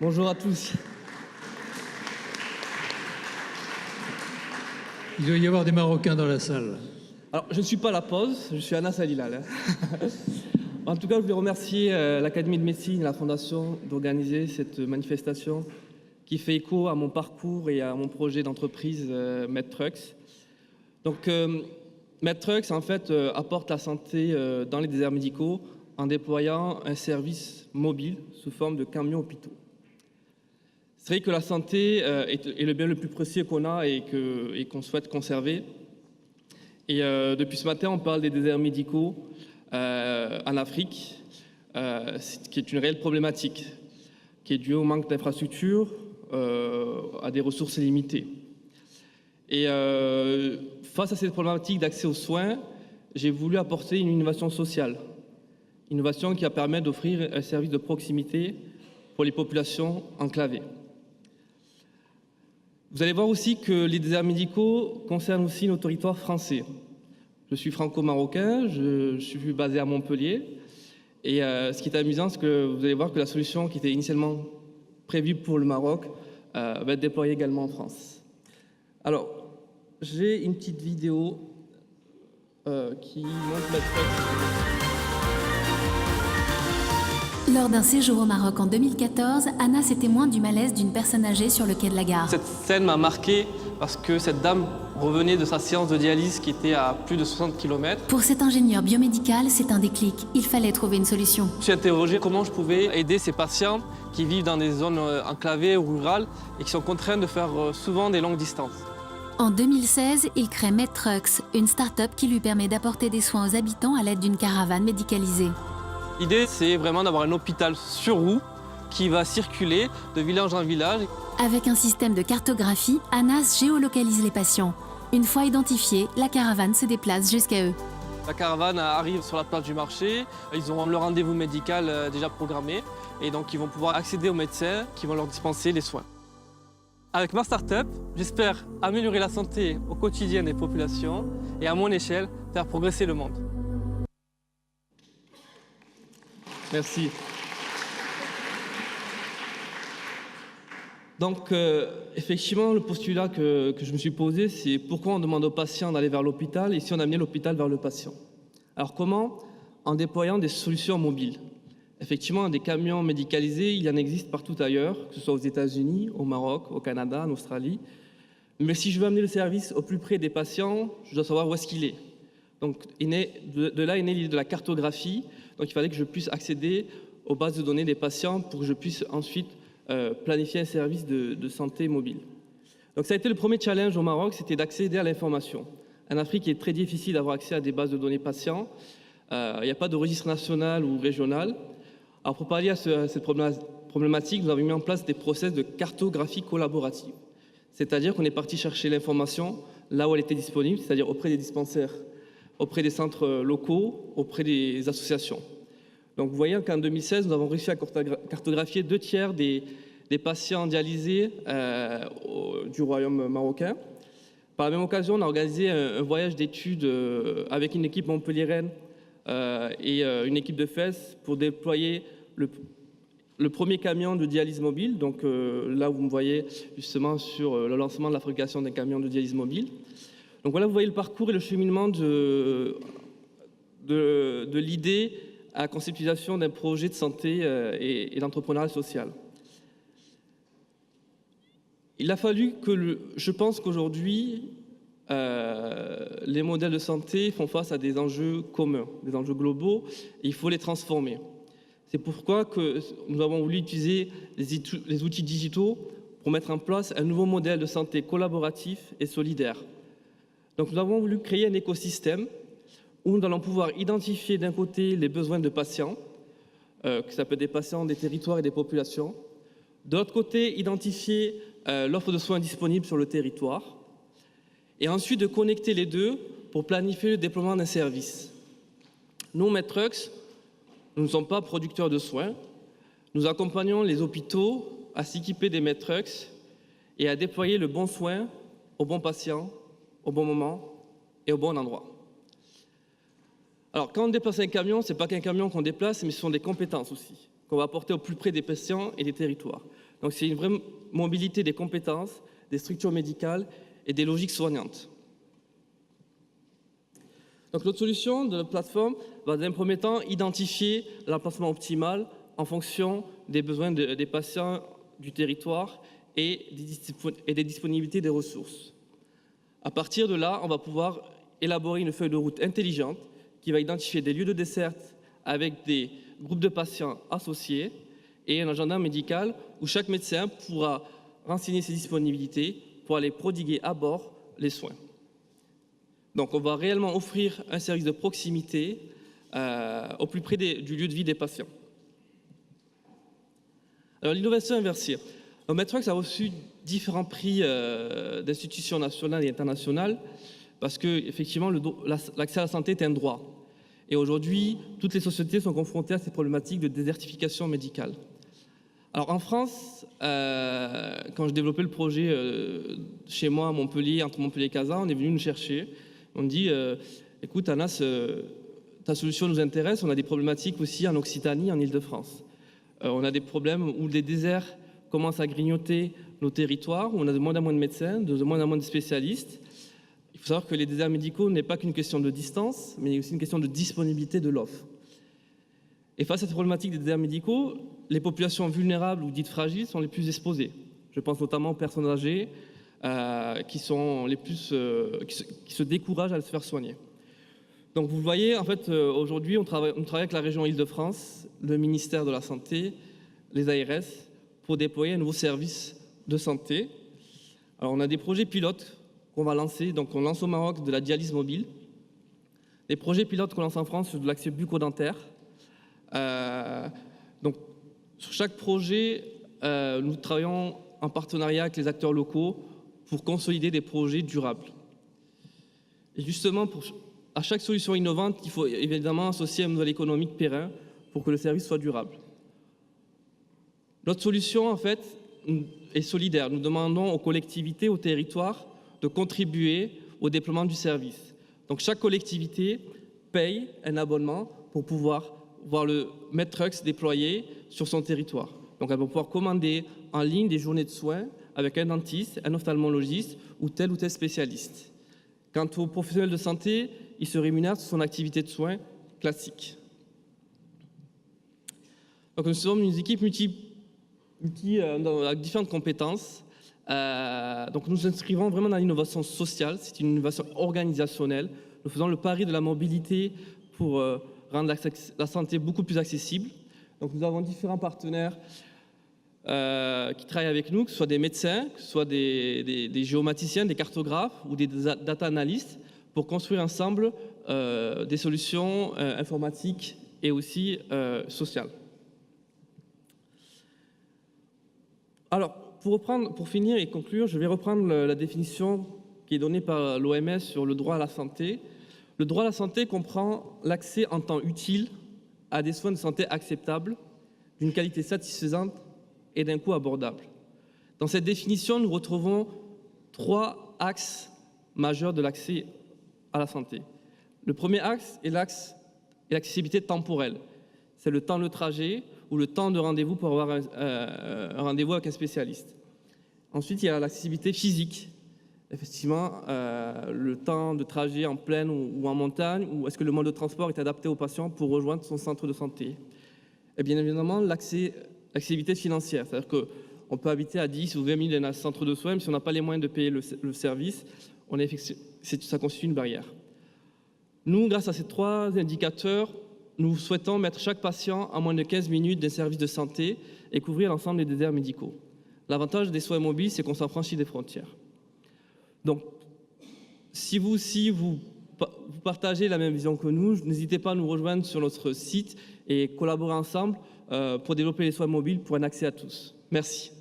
Bonjour à tous. Il doit y avoir des Marocains dans la salle. Alors, je ne suis pas à la pause, je suis Anas Alilal. En tout cas, je voulais remercier l'Académie de médecine et la Fondation d'organiser cette manifestation qui fait écho à mon parcours et à mon projet d'entreprise MedTrucks. Donc, MedTrucks, en fait, apporte la santé dans les déserts médicaux en déployant un service mobile sous forme de camions hôpitaux. C'est vrai que la santé est le bien le plus précieux qu'on a et qu'on souhaite conserver. Et depuis ce matin, on parle des déserts médicaux en Afrique, qui est une réelle problématique, qui est due au manque d'infrastructures, à des ressources limitées. Et face à cette problématique d'accès aux soins, j'ai voulu apporter une innovation sociale, innovation qui a permis d'offrir un service de proximité pour les populations enclavées. Vous allez voir aussi que les déserts médicaux concernent aussi nos territoires français. Je suis franco-marocain, je suis basé à Montpellier. Et ce qui est amusant, c'est que vous allez voir que la solution qui était initialement prévue pour le Maroc va être déployée également en France. Alors, j'ai une petite vidéo qui montre MedTrucks. Lors d'un séjour au Maroc en 2014, Anas est témoin du malaise d'une personne âgée sur le quai de la gare. Cette scène m'a marqué parce que cette dame revenait de sa séance de dialyse qui était à plus de 60 km. Pour cet ingénieur biomédical, c'est un déclic. Il fallait trouver une solution. Je me suis interrogé comment je pouvais aider ces patients qui vivent dans des zones enclavées ou rurales et qui sont contraints de faire souvent des longues distances. En 2016, il crée MedTrucks, une start-up qui lui permet d'apporter des soins aux habitants à l'aide d'une caravane médicalisée. L'idée, c'est vraiment d'avoir un hôpital sur roue qui va circuler de village en village. Avec un système de cartographie, Anas géolocalise les patients. Une fois identifiés, la caravane se déplace jusqu'à eux. La caravane arrive sur la place du marché, ils auront leur rendez-vous médical déjà programmé et donc ils vont pouvoir accéder aux médecins qui vont leur dispenser les soins. Avec ma start-up, j'espère améliorer la santé au quotidien des populations et à mon échelle, faire progresser le monde. Merci. Donc, effectivement, le postulat que je me suis posé, c'est pourquoi on demande aux patients d'aller vers l'hôpital et si on amenait l'hôpital vers le patient. Alors comment? En déployant des solutions mobiles. Effectivement, des camions médicalisés, il y en existe partout ailleurs, que ce soit aux États-Unis, au Maroc, au Canada, en Australie. Mais si je veux amener le service au plus près des patients, je dois savoir où est-ce qu'il est. Donc, de là est née l'idée de la cartographie. Donc, il fallait que je puisse accéder aux bases de données des patients pour que je puisse ensuite planifier un service de santé mobile. Donc, ça a été le premier challenge au Maroc, c'était d'accéder à l'information. En Afrique, il est très difficile d'avoir accès à des bases de données patients. Il n'y a pas de registre national ou régional. Alors, pour pallier à cette problématique, nous avons mis en place des process de cartographie collaborative. C'est-à-dire qu'on est parti chercher l'information là où elle était disponible, c'est-à-dire auprès des dispensaires, auprès des centres locaux, auprès des associations. Donc vous voyez qu'en 2016, nous avons réussi à cartographier 2/3 des patients dialysés du royaume marocain. Par la même occasion, on a organisé un voyage d'études avec une équipe montpelliéraine et une équipe de Fès pour déployer le premier camion de dialyse mobile. Donc là, vous me voyez justement sur le lancement de la fabrication d'un camion de dialyse mobile. Donc voilà, vous voyez le parcours et le cheminement de l'idée à la conceptualisation d'un projet de santé et d'entrepreneuriat social. Il a fallu que, je pense qu'aujourd'hui, les modèles de santé font face à des enjeux communs, des enjeux globaux, et il faut les transformer. C'est pourquoi que nous avons voulu utiliser les outils digitaux pour mettre en place un nouveau modèle de santé collaboratif et solidaire. Donc nous avons voulu créer un écosystème où nous allons pouvoir identifier d'un côté les besoins de patients, que ça peut être des patients des territoires et des populations, de l'autre côté identifier l'offre de soins disponible sur le territoire, et ensuite de connecter les deux pour planifier le déploiement d'un service. Nous, MedTrucks, nous ne sommes pas producteurs de soins, nous accompagnons les hôpitaux à s'équiper des MedTrucks et à déployer le bon soin au bon patient, au bon moment et au bon endroit. Alors, quand on déplace un camion, ce n'est pas qu'un camion qu'on déplace, mais ce sont des compétences aussi, qu'on va apporter au plus près des patients et des territoires. Donc c'est une vraie mobilité des compétences, des structures médicales et des logiques soignantes. Donc notre solution de la plateforme va dans un premier temps identifier l'emplacement optimal en fonction des besoins des patients du territoire et des disponibilités des ressources. À partir de là, on va pouvoir élaborer une feuille de route intelligente qui va identifier des lieux de desserte avec des groupes de patients associés et un agenda médical où chaque médecin pourra renseigner ses disponibilités pour aller prodiguer à bord les soins. Donc on va réellement offrir un service de proximité au plus près du lieu de vie des patients. Alors l'innovation inversée. Medtrux a reçu différents prix d'institutions nationales et internationales parce que effectivement l'accès à la santé est un droit. Et aujourd'hui, toutes les sociétés sont confrontées à ces problématiques de désertification médicale. Alors en France, quand je développais le projet chez moi à Montpellier, entre Montpellier et Kazan, on est venu nous chercher. On me dit, écoute Anas, ta solution nous intéresse, on a des problématiques aussi en Occitanie, en Île-de-France. On a des problèmes où les déserts commencent à grignoter nos territoires, où on a de moins en moins de médecins, de moins en moins de spécialistes. Il faut savoir que les déserts médicaux n'est pas qu'une question de distance, mais aussi une question de disponibilité de l'offre. Et face à cette problématique des déserts médicaux, les populations vulnérables ou dites fragiles sont les plus exposées. Je pense notamment aux personnes âgées qui sont les plus, qui se découragent à se faire soigner. Donc vous voyez, en fait, aujourd'hui, on travaille avec la région Île-de-France, le ministère de la Santé, les ARS, pour déployer un nouveau service de santé. Alors on a des projets pilotes qu'on va lancer. Donc on lance au Maroc de la dialyse mobile. Des projets pilotes qu'on lance en France sur de l'accès bucco-dentaire. Donc sur chaque projet, nous travaillons en partenariat avec les acteurs locaux pour consolider des projets durables. Et justement, à chaque solution innovante, il faut évidemment associer un modèle économique périn pour que le service soit durable. Notre solution, en fait, est solidaire. Nous demandons aux collectivités, aux territoires, de contribuer au déploiement du service. Donc chaque collectivité paye un abonnement pour pouvoir voir le Medtrux déployé sur son territoire. Donc elle va pouvoir commander en ligne des journées de soins avec un dentiste, un ophtalmologiste ou tel spécialiste. Quant aux professionnels de santé, il se rémunère sur son activité de soins classique. Donc nous sommes une équipe avec différentes compétences. Donc nous nous inscrivons vraiment dans l'innovation sociale, c'est une innovation organisationnelle. Nous faisons le pari de la mobilité pour rendre la santé beaucoup plus accessible. Donc nous avons différents partenaires qui travaillent avec nous, que ce soit des médecins, que ce soit des géomaticiens, des cartographes ou des data analystes, pour construire ensemble des solutions informatiques et aussi sociales. Alors, pour finir et conclure, je vais reprendre la définition qui est donnée par l'OMS sur le droit à la santé. Le droit à la santé comprend l'accès en temps utile à des soins de santé acceptables, d'une qualité satisfaisante et d'un coût abordable. Dans cette définition, nous retrouvons 3 axes majeurs de l'accès à la santé. Le premier axe est l'accessibilité temporelle. C'est le temps de trajet ou le temps de rendez-vous pour avoir un rendez-vous avec un spécialiste. Ensuite, il y a l'accessibilité physique. Effectivement, le temps de trajet en plaine ou en montagne, ou est-ce que le mode de transport est adapté au patient pour rejoindre son centre de santé. Et bien évidemment, l'accessibilité financière, c'est-à-dire qu'on peut habiter à 10 ou 20 minutes d'un centre de soins, mais si on n'a pas les moyens de payer le service, ça constitue une barrière. Nous, grâce à ces 3 indicateurs, nous souhaitons mettre chaque patient à moins de 15 minutes d'un service de santé et couvrir l'ensemble des déserts médicaux. L'avantage des soins mobiles, c'est qu'on s'affranchit des frontières. Donc, si vous partagez la même vision que nous, n'hésitez pas à nous rejoindre sur notre site et collaborer ensemble pour développer les soins mobiles pour un accès à tous. Merci.